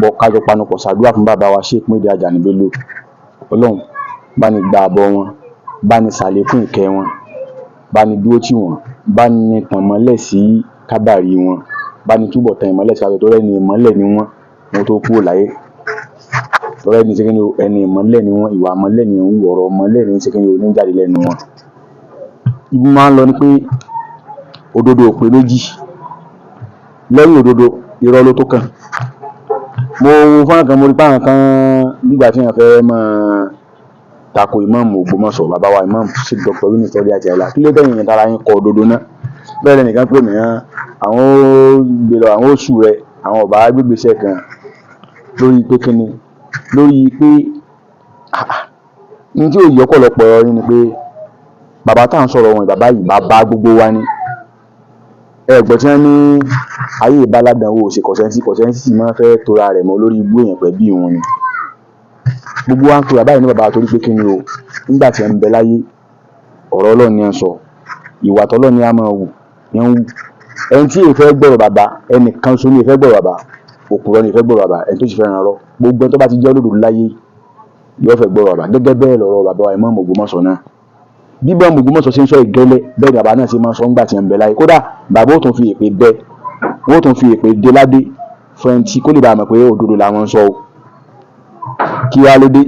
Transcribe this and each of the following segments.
bọ́ kájọ panupọ̀ ṣàdúrà fún bàbá wa Sheikh Muyideen Ajani Bello. Ọlọ́run bá ní gba àbọ̀ wọn, bá ní ṣàlékún ìkẹ́ wọn, bá ní dúró tì wọ́n, bá ní tàn mọ́lẹ̀ sí kábàrí wọn, bá ní túbọ̀ tàn ìmọ́lẹ̀ sí àgbẹ̀ tó rẹ́ ni ìmọ́lẹ̀ ni wọ́n tó kúrò láyé. Tọ́rẹ́ ní ṣẹ́kẹ́ni ẹni ìmọ́lẹ̀ ni wọ́n, ìwà ìmọ́lẹ̀ ni wọ́n, ọ̀rọ̀ ìmọ́lẹ̀ ní ṣẹ́kẹ́ni oníjáde lẹ́nu wọn. Ibi máa ń lọ ni pé òdodo ò pé méjì, lẹ́yìn òdodo irọ́ ló tó kàn. Mo wo fọ́nrán kan, mo rí páwọn kan nígbà tí wọ́n fẹ́ máa tako ìmáàmù Ògbómọ̀ṣọ́, bàbá wa ìmáàmù Sheikh Dr. Yunus Saliatu Ayinla. Kí ló dẹ́yìn yẹn tara yín kọ òdodo náà? Bẹ́ẹ̀ lẹ́nìkan pè mí hàn, àwọn ó gbé lọ, àwọn oṣù rẹ̀, àwọn ọ̀bá gbégbèsè kan lórí pé kíni, lórí pé ní tí ò yí ọ̀pọ̀lọpọ̀ ọ̀rin ni pé bàbá tá à ń sọ̀rọ̀ wọn, bàbá yìí bàbá gbogbo wa ni. Ẹ̀gbọ́n tí wọ́n ní ayé ìbáládànwò ṣe kọ̀sẹ́ntì sì máa ń fẹ́ tora rẹ̀ mọ́ lórí ibú èèyàn pẹ̀ bí òun ni. Gbogbo wa ń pe bàbá yìí ní bàbá torí pé kíni o, nígbà tí ẹ ń bẹ láyé ọ̀rọ̀ Ọlọ́run ni ẹ ń sọ, ìwà tọ́lọ́run ni a máa wù ni ń wù. Ẹni tí èèfẹ́ gbọ́rọ̀ bàbá, ẹnìkan ṣoṣo ni èèfẹ́ gbọ́rọ̀ bàbá, òpùrọ́ ni èèfẹ́ gbọ́rọ̀ bàbá, ẹni tó sì fẹ́ràn rọ́. Gbogbo ẹni tó bá ti jẹ́ olódodo láyé yóò fẹ́ gbọ́rọ̀ bàbá. Gẹ́gẹ́ bẹ́ẹ̀ lọ̀rọ̀ bàbá wa Ìmáàmù Ògbómọ̀ṣọ́ náà. Bí Ìmáàmù Ògbómọ̀ṣọ́ ṣe ń sọ ìgẹ́lẹ́, bẹ́ẹ̀ ni bàbá náà ṣe máa ń sọ ńgbà tí ẹ ń bẹ láyé. Kódà bàbá ó tún fi èpè bẹ́, wọ́n ó tún fi èpè dé ládé fún ẹni tí kó lè bá mọ̀ pé òdodo làwọn ń sọ o. Kí wá ló dé?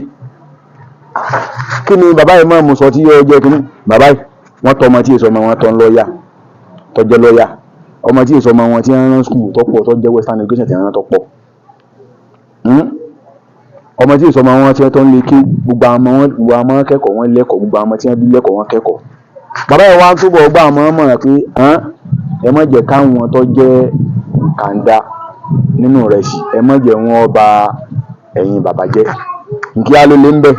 Kí ni bàbá Ìmáàmù sọ tí yóò jẹ́ kíní? Bàbá yìí wọ́n tọ́ ọmọ tí èso ọmọ wọn tọ́ ń lọ́ọ̀yà, tó jẹ́ lọ́ọ̀yà. Ọmọ tí èso ọmọ wọn tí wọ́n rán skul tó pọ̀, tó jẹ́ Western Education tí wọ́n rán tó pọ̀. Ọmọ tí èso ọmọ wọn tí wọ́n tó ń lé kí gbogbo àwọn ọmọ kẹ́kọ̀ọ́ wọn lẹ́kọ̀ọ́, gbogbo àwọn tí wọ́n bí lẹ́kọ̀ọ́ wọn kẹ́kọ̀ọ́. Bàbá yìí wá ń túbọ̀ gbà àwọn ọmọ mọ̀ràn pé ẹ má jẹ́ káwọn tó jẹ́ kàńdá nínú rẹ̀ sí, ẹ má jẹ́ wọn ba ẹ̀yìn bàbá jẹ́. Nkí á ló lé ń bẹ̀.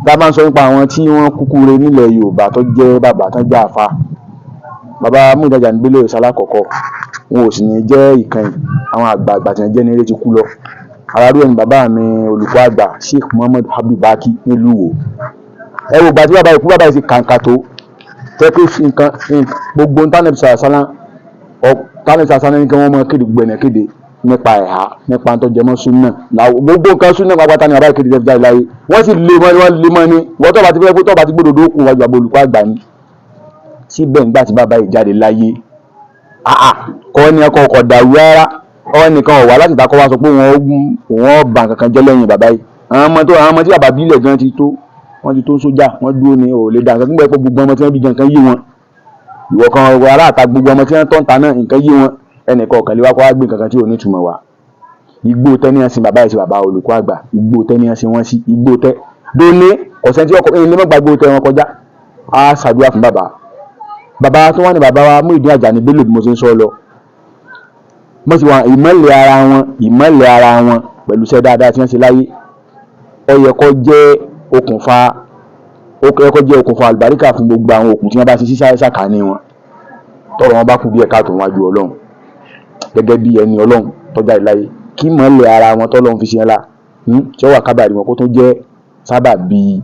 Tá bá ń sọ nípa àwọn tí wọ́n kúkú re nílẹ̀ Yorùbá tó jẹ́ bàbá tán jẹ́ àfà. Bàbá Muyideen Ajani Bello ṣalákọ̀ọ́kọ́, wọn ò sì ní jẹ́ ìkànnì, àwọn àgbààgbà tí wọ́n jẹ́ ní eré ti kú lọ. Arárú ẹni bàbá mi olùkọ́ àgbà Sheikh Muhammad Abdul Baki nílùú Ìwó. Ẹ wo ìgbà tí bàbá ikú bàbá yìí ti kàǹkà tó, tẹ́ pé nǹkan gbogbo tánẹ̀bì sàṣálá ní kí wọ́n mọ kéde gbogbo ẹ̀nà kéde nípa ẹ̀há, nípa tó jẹmọ́ súnà. Gbogbo nǹkan súnà pàápàá ní bàbá ìkéde tẹ́ fi jáde láyé. Wọ́n sì lé mọ́ ní wọ́n tó bá ti fẹ́ fún tó bá ti gbódòdó kù wájú àbò olùkọ́ àgbà ni. Síbẹ̀ nígbà tí bàbá yìí jáde láyé, kọ́ ní ẹ̀kọ́ ọkọ̀ dàrú rárá. Ọwọ́ nìkan ọ̀wá láti takọ́ wá sọ pé wọ́n bá nǹkan kan jẹ́ lẹ́yìn bàbá yìí. Àwọn ọmọ tí bàbá bílẹ̀ gan ti tó, wọ́n ti tó sójà, wọ́n dúró ní ò lè dà nǹkan gbígbẹ́ pé gbogbo ọmọ tí wọ́n bí gan nǹkan yé wọn. Ìwọ kan ará àta gbogbo ọmọ tí wọ́n tọ́ ń ta náà nǹkan yé wọn. Ẹnìkan ọ̀kan lè wá kọ́ wá gbé nǹkan kan tí ò ní ìtumọ̀ wá. Igbó tẹ́ ní ẹ̀sìn bàbá yìí sí bàbá olùkọ́ àgbà, igbó tẹ́ ní ẹ̀sìn wọ́n sí, igbó tẹ́. Dóní ọ̀sẹ̀ tí ọkọ̀ ilé mọ́gbà igbó tẹ́ wọn kọjá. Á ṣàdúrà fún bàbá. Bàbá tó wà ní bàbá wa Muyideen Ajani Bello bí mo ṣe ń sọ lọ. Mo sì wà ìmọ́lẹ̀ ara wọn pẹ̀lú iṣẹ́ dáadáa tí wọ́n ṣe láyé. Ó yẹ kó jẹ́ okùnfà àlùbáríkà fún gbogbo àwọn òkú tí wọ́n bá ṣe sísá ṣàkání wọn. Tọ́rọ̀ wọn bá kú bí ẹ̀ka tó wájú Ọlọ́run. Gẹ́gẹ́ bí ẹni Ọlọ́run tó jáde láyé. Kí ìmọ́lẹ̀ ara wọn tọ́lọ́run fi ṣe ńlá tí ó wà kábàárì wọn kó tó jẹ́ sábà bí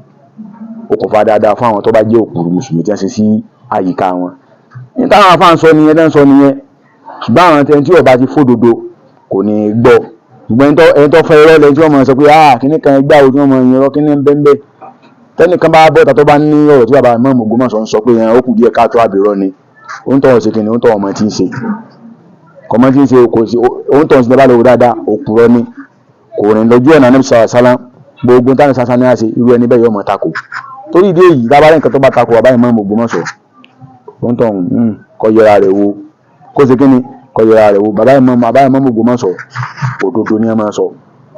okùnfà dáadáa fún àwọn tó bá jẹ́ òkúrú mùsùlùmí tí wọ́n ṣe sí àyíká wọn. Ní táwọn afáàn sọ nìyẹn tẹ́ ń sọ nìyẹn. Ṣùgbọ́n àwọn ẹni tí ọba ti fódodo kò ní gbọ́. Ṣùgbọ́n ẹni tó fẹ́ irọ́ lẹ́yìn tí wọ́n mọ̀ sọ pé kíní kan ẹgbẹ́ àwọn tí wọ́n mọ̀ ìyẹn rọ́ kíní ń bẹ́ńbẹ́. Tẹ́nìkan bá bọ́ta tó bá ní ọ̀rọ̀ tí bàbá Ìmáàmù Ògbómọ̀ṣọ́ ń sọ pé ó kù díẹ̀ káàtó àbírọ́ ni. Ó ń tọ̀wọ̀ sí kíni, ó ń tọ̀wọ̀ ọmọ tí ń ṣe. Kọ̀mọ́ tí ń ṣe ó ń tọ̀wọ̀ sí dábàá lówó dáadáa, òpùrọ́ ni. Kò rìn lójú ọ̀nà Ànábì sàlá gbogbo táwọn sàṣà ní àṣẹ irú ẹni bẹ́ẹ̀ yóò mọ̀ tako. Torí ìdí èyí dábàá nǹkan tó bá tako bàbá Ìmáàmù Ògbómọ̀ṣọ́. Ó ń tọ̀wọ̀ kó yẹra rẹ̀ wo. Kó ṣe kíni kó yẹra rẹ̀ wo. Bàbá Ìmáàmù Ògbómọ̀ṣọ́ òdodo ni ẹ máa sọ.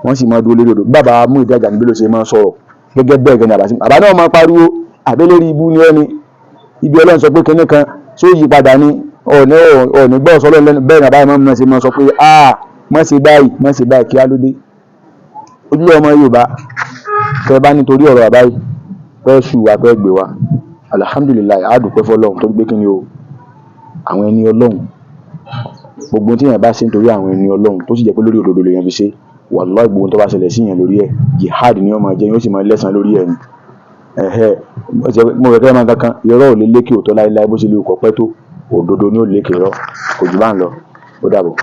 Wọ́n sì máa dúró lórí òdodo. Bàbá Muyideen Ajani Bello ṣe máa sọ̀rọ̀ gẹ́gẹ́ bẹ́ẹ̀ gẹ́gẹ́ àbàsí. Bàbá náà máa pariwo àbẹ́lẹ́rí ibú ni ẹni. Ibi Ọlọ́run sọ pé kíní kan tí ó yí padà ní ọ̀nì gbọ́ sọ lọ́nà bẹ́ẹ̀ bàbá Ìmáàmù náà ṣe máa sọ pé má ṣe báyìí kí á ló dé. Ojúlé ọmọ Yorùbá tẹ́ bá nítorí ọ̀rọ̀ bàbá yìí fẹ́ ṣù wá fẹ́ gbé wa. Alhamdulilayi a dúpẹ́ fọ́lọ́run tó gbé kíni o àwọn ẹni Ọlọ́run gbogbo tí yẹn bá ṣe nítorí àwọn ẹni Ọlọ́run tó sì jẹ́ pé lórí òdodo lèyàn fi ṣe wàláhì gbogbo tó bá ṣẹlẹ̀ sí yẹn lórí ẹ̀ jihad ni wọ́n máa jẹ́ yóò sì máa lẹ́san lórí ẹ̀ ni. Mo rẹ̀ kẹ́ máa kankan irọ́ ò lè lékè òótọ́ láéláé bó ṣe lè kọ́ pẹ́ tó òdodo ni ó lékè irọ́ kò jù bá ń lọ ó dàbọ̀.